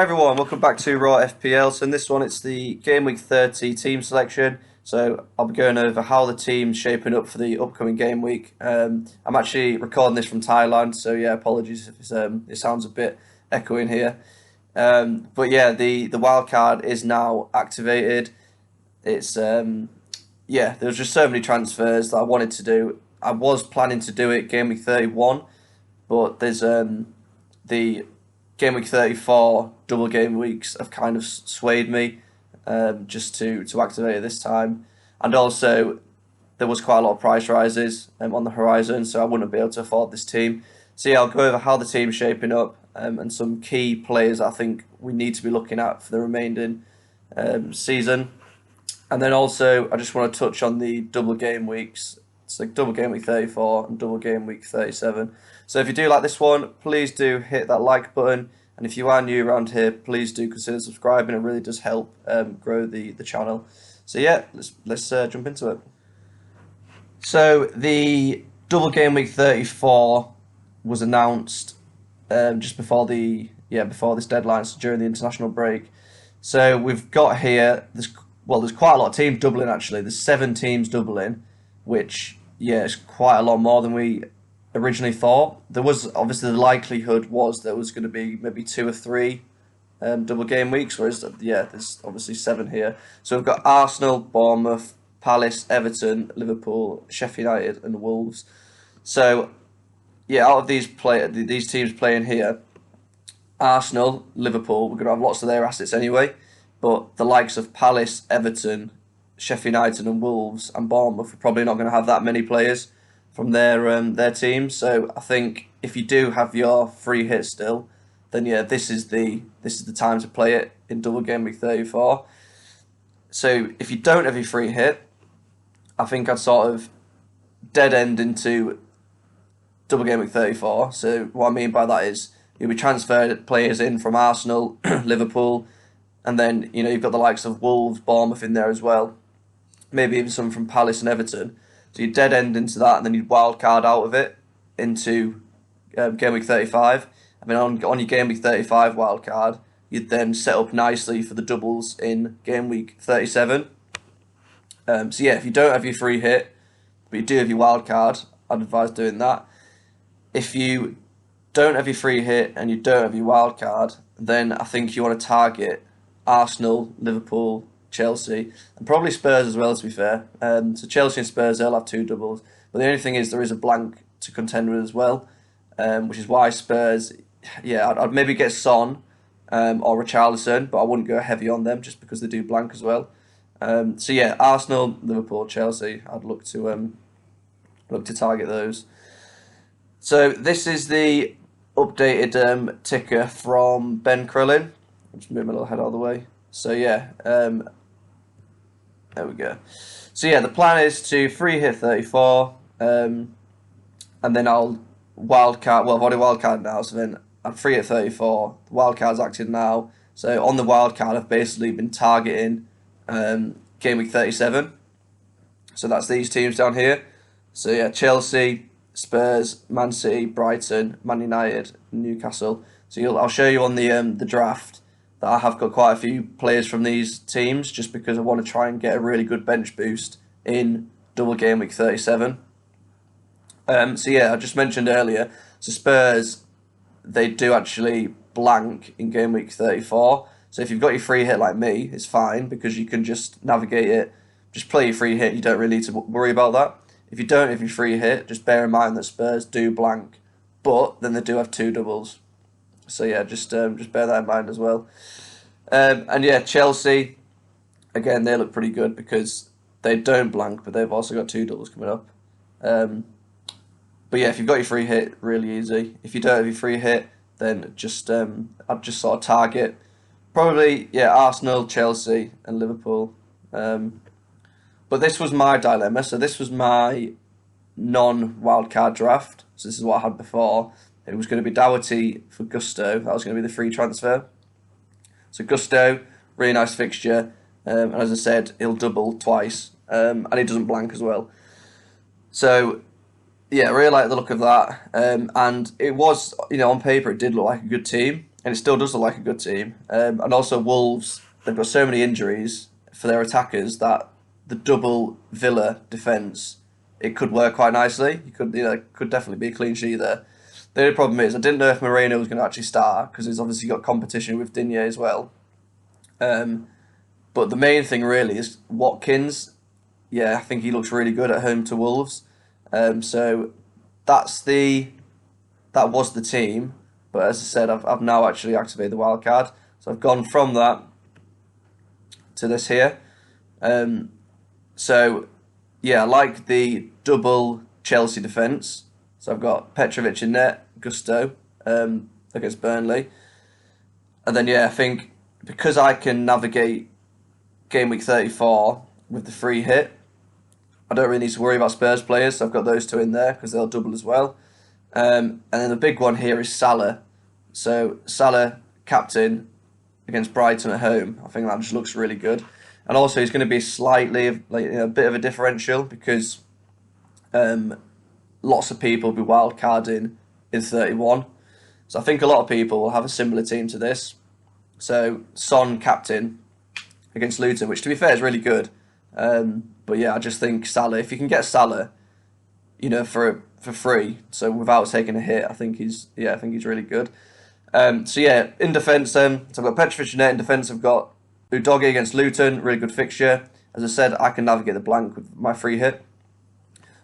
everyone, welcome back to Raw FPL. So in this one it's the Game Week 30 team selection. So I'll be going over how the team's shaping up for the upcoming game week. I'm actually recording this from Thailand, so yeah, apologies if it sounds a bit echoing here. But yeah, the wildcard is now activated. It's yeah, there was just so many transfers that I wanted to do. I was planning to do it Game Week 31, but there's the Game Week 34 double game weeks have kind of swayed me just to activate it this time. And also, there was quite a lot of price rises on the horizon, so I wouldn't be able to afford this team. So yeah, I'll go over how the team's shaping up and some key players I think we need to be looking at for the remaining season. And then also, I just want to touch on the double game weeks. It's like double game week 34 and double game week 37. So if you do like this one, please do hit that like button. And if you are new around here, please do consider subscribing. It really does help grow the channel. So yeah, let's jump into it. So the double game week 34 was announced just before before this deadline, so during the international break. So we've got here there's quite a lot of teams doubling actually. There's 7 teams doubling, which yeah, is quite a lot more than we originally thought. There was obviously the likelihood was there was going to be maybe 2 or 3 double game weeks, whereas yeah, there's obviously 7 here. So we've got Arsenal, Bournemouth, Palace, Everton, Liverpool, Sheffield United, and Wolves. So yeah, out of these teams playing here, Arsenal, Liverpool, we're going to have lots of their assets anyway. But the likes of Palace, Everton, Sheffield United, and Wolves, and Bournemouth are probably not going to have that many players from their teams. So I think if you do have your free hit still, then yeah, this is the time to play it in double game week 34. So if you don't have your free hit, I think I'd sort of dead end into double game week 34. So what I mean by that is you'll be transferred players in from Arsenal, Liverpool, and then you've got the likes of Wolves, Bournemouth in there as well. Maybe even some from Palace and Everton. So you dead end into that, and then you'd wild card out of it into game week 35. I mean, on your game week 35 wild card, you'd then set up nicely for the doubles in game week 37. So yeah, if you don't have your free hit, but you do have your wild card, I'd advise doing that. If you don't have your free hit and you don't have your wild card, then I think you want to target Arsenal, Liverpool, Chelsea, and probably Spurs as well, to be fair. So Chelsea and Spurs, they'll have 2 doubles. But the only thing is there is a blank to contend with as well, which is why Spurs, yeah, I'd maybe get Son or Richarlison, but I wouldn't go heavy on them just because they do blank as well. So yeah, Arsenal, Liverpool, Chelsea, I'd look to target those. So this is the updated ticker from Ben Crellin. I'll just move my little head out of the way. So yeah, there we go. So yeah, the plan is to free hit 34, and then I'll wildcard. Well, I've already wildcard now, so then I'm free at 34. The wildcard's active now. So on the wildcard, I've basically been targeting game week 37. So that's these teams down here. So yeah, Chelsea, Spurs, Man City, Brighton, Man United, Newcastle. So I'll show you on the draft that I have got quite a few players from these teams just because I want to try and get a really good bench boost in double game week 37. So yeah, I just mentioned earlier, so Spurs, they do actually blank in game week 34. So if you've got your free hit like me, it's fine because you can just navigate it, just play your free hit, you don't really need to worry about that. If you don't have your free hit, just bear in mind that Spurs do blank, but then they do have 2 doubles. So yeah, just bear that in mind as well. And yeah, Chelsea, again, they look pretty good because they don't blank, but they've also got 2 doubles coming up. But yeah, if you've got your free hit, really easy. If you don't have your free hit, then just I'd just sort of target probably Arsenal, Chelsea, and Liverpool. But this was my dilemma. So this was my non-wildcard draft. So this is what I had before. It was going to be Doherty for Gusto. That was going to be the free transfer. So Gusto, really nice fixture. And as I said, he'll double twice. And he doesn't blank as well. So, yeah, I really like the look of that. And it was, on paper, it did look like a good team. and it still does look like a good team. And also Wolves, they've got so many injuries for their attackers that the double Villa defence, it could work quite nicely. Could definitely be a clean sheet there. The only problem is I didn't know if Moreno was going to actually start because he's obviously got competition with Digne as well. But the main thing really is Watkins. Yeah, I think he looks really good at home to Wolves. So that was the team. But as I said, I've now actually activated the wildcard. So I've gone from that to this here. So yeah, I like the double Chelsea defence. So I've got Petrovic in net, Gusto against Burnley. And then yeah, I think because I can navigate game week 34 with the free hit, I don't really need to worry about Spurs players. So I've got those two in there because they'll double as well. And then the big one here is Salah. So Salah, captain against Brighton at home. I think that just looks really good. And also he's going to be slightly a bit of a differential because lots of people will be wildcarding in 31. So I think a lot of people will have a similar team to this. So Son captain against Luton, which to be fair is really good. But yeah, I just think Salah, if you can get Salah, for free, so without taking a hit, I think he's really good. So yeah, in defence so I've got Petrovic in net. In defence I've got Udogie against Luton, really good fixture. As I said, I can navigate the blank with my free hit.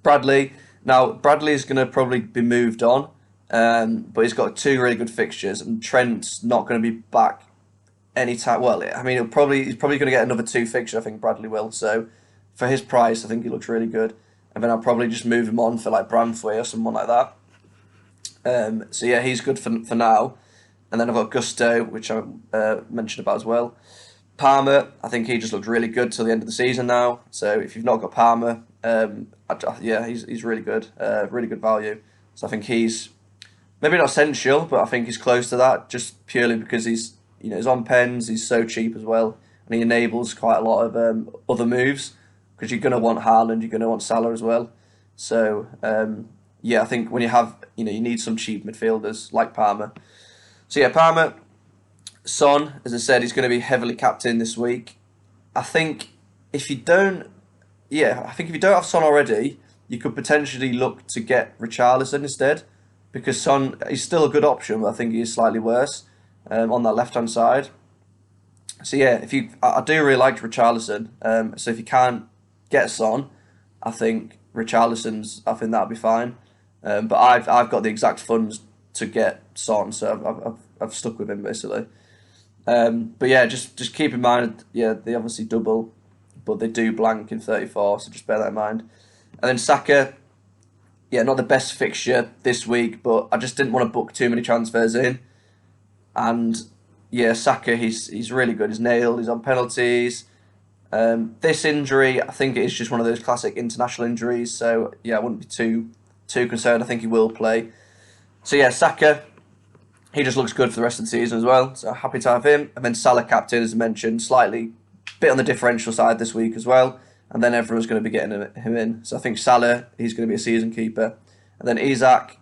Bradley is going to probably be moved on, but he's got two really good fixtures, and Trent's not going to be back anytime. Well, I mean, he's probably going to get another two fixture. I think Bradley will. So for his price, I think he looks really good. And then I'll probably just move him on for like Bramthway or someone like that. So yeah, he's good for now. And then I've got Gusto, which I mentioned about as well. Palmer, I think he just looked really good till the end of the season now. So if you've not got Palmer, he's really good, really good value. So I think he's maybe not essential, but I think he's close to that, just purely because he's on pens, he's so cheap as well, and he enables quite a lot of other moves. Because you're going to want Haaland, you're going to want Salah as well. So, I think when you have, you need some cheap midfielders like Palmer. So, yeah, Palmer, Son, as I said, he's going to be heavily captained this week. I think if you don't have Son already, you could potentially look to get Richarlison instead. Because Son, he's still a good option, but I think he is slightly worse on that left-hand side. So, yeah, I do really like Richarlison. So if you can't get Son, I think that'll be fine. But I've got the exact funds to get Son, so I've stuck with him basically. But yeah, just keep in mind, yeah, they obviously double, but they do blank in 34, so just bear that in mind. And then Saka, yeah, not the best fixture this week, but I just didn't want to book too many transfers in. And yeah, Saka, he's really good. He's nailed. He's on penalties. This injury, I think it is just one of those classic international injuries. So yeah, I wouldn't be too concerned. I think he will play. So yeah, Saka, he just looks good for the rest of the season as well. So happy to have him. And then Salah captain, as I mentioned, slightly bit on the differential side this week as well. And then everyone's going to be getting him in. So I think Salah, he's going to be a season keeper. And then Isak,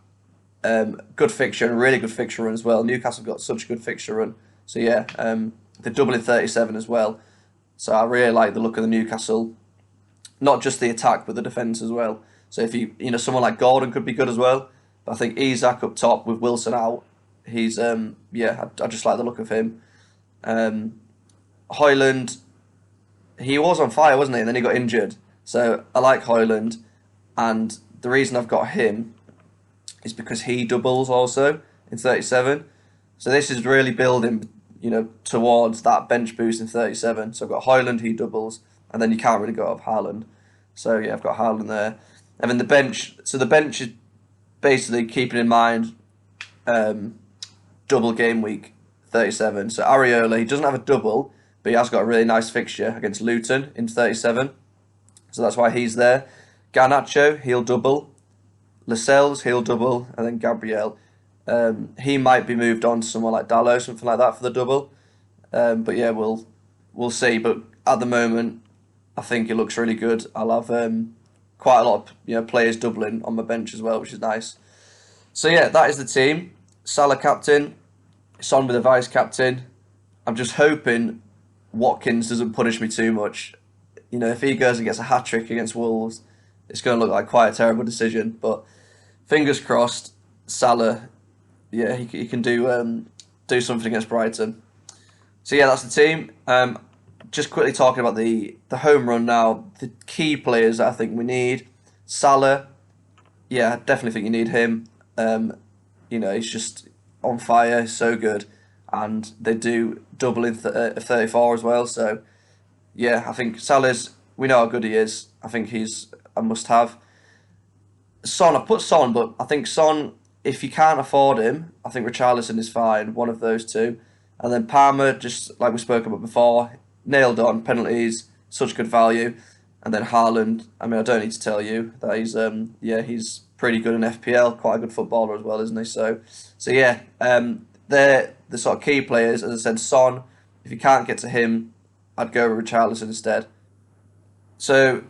good fixture and really good fixture run as well. Newcastle got such a good fixture run. So yeah, they're doubling 37 as well. So I really like the look of the Newcastle, not just the attack but the defence as well. So if someone like Gordon could be good as well. But I think Isak up top with Wilson out, he's I just like the look of him. Højlund, he was on fire, wasn't he? And then he got injured. So I like Højlund, and the reason I've got him is because he doubles also in 37. So this is really building, towards that bench boost in 37. So I've got Højlund, he doubles, and then you can't really go off Haaland. So yeah, I've got Haaland there. And then the bench, is basically keeping in mind double game week 37. So Areola, he doesn't have a double, but he has got a really nice fixture against Luton in 37. So that's why he's there. Garnacho, he'll double. Lascelles, he'll double. And then Gabriel, he might be moved on to someone like Dallo, something like that for the double. But yeah, we'll see. But at the moment, I think it looks really good. I'll have quite a lot of players doubling on my bench as well, which is nice. So yeah, that is the team. Salah captain. Son with a vice captain. I'm just hoping Watkins doesn't punish me too much. You know, if he goes and gets a hat trick against Wolves, it's going to look like quite a terrible decision. But fingers crossed, Salah, yeah, he can do something against Brighton. So yeah, that's the team. Just quickly talking about the home run now. The key players that I think we need. Salah, yeah, I definitely think you need him. You know, he's just on fire, so good, and they do double in 34 as well. So yeah, I think Salah's. We know how good he is. I think he's a must-have. Son, I've put Son, but I think Son, if you can't afford him, I think Richarlison is fine. One of those two, and then Palmer, just like we spoke about before, nailed on penalties, such good value. And then Haaland, I mean, I don't need to tell you that he's pretty good in FPL, quite a good footballer as well, isn't he? So yeah, they're the sort of key players. As I said, Son, if you can't get to him, I'd go with Richarlison instead. So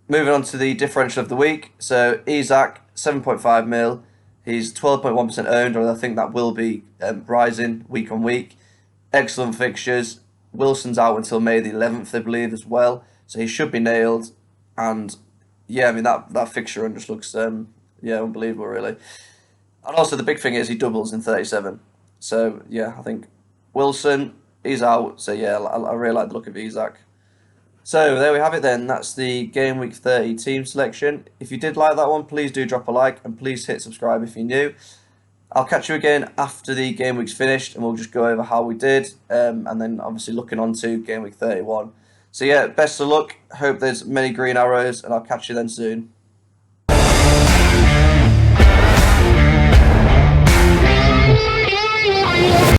moving on to the differential of the week. So Isak, 7.5 mil. He's 12.1% owned, and I think that will be rising week on week. Excellent fixtures. Wilson's out until May the 11th, I believe, as well. So he should be nailed. And yeah, I mean, that fixture run just looks unbelievable, really. And also the big thing is he doubles in 37. So yeah, I think Wilson, he's out. So yeah, I really like the look of Isak. So there we have it then. That's the Game Week 30 team selection. If you did like that one, please do drop a like and please hit subscribe if you're new. I'll catch you again after the game week's finished and we'll just go over how we did and then obviously looking on to Game Week 31. So yeah, best of luck. Hope there's many green arrows and I'll catch you then soon.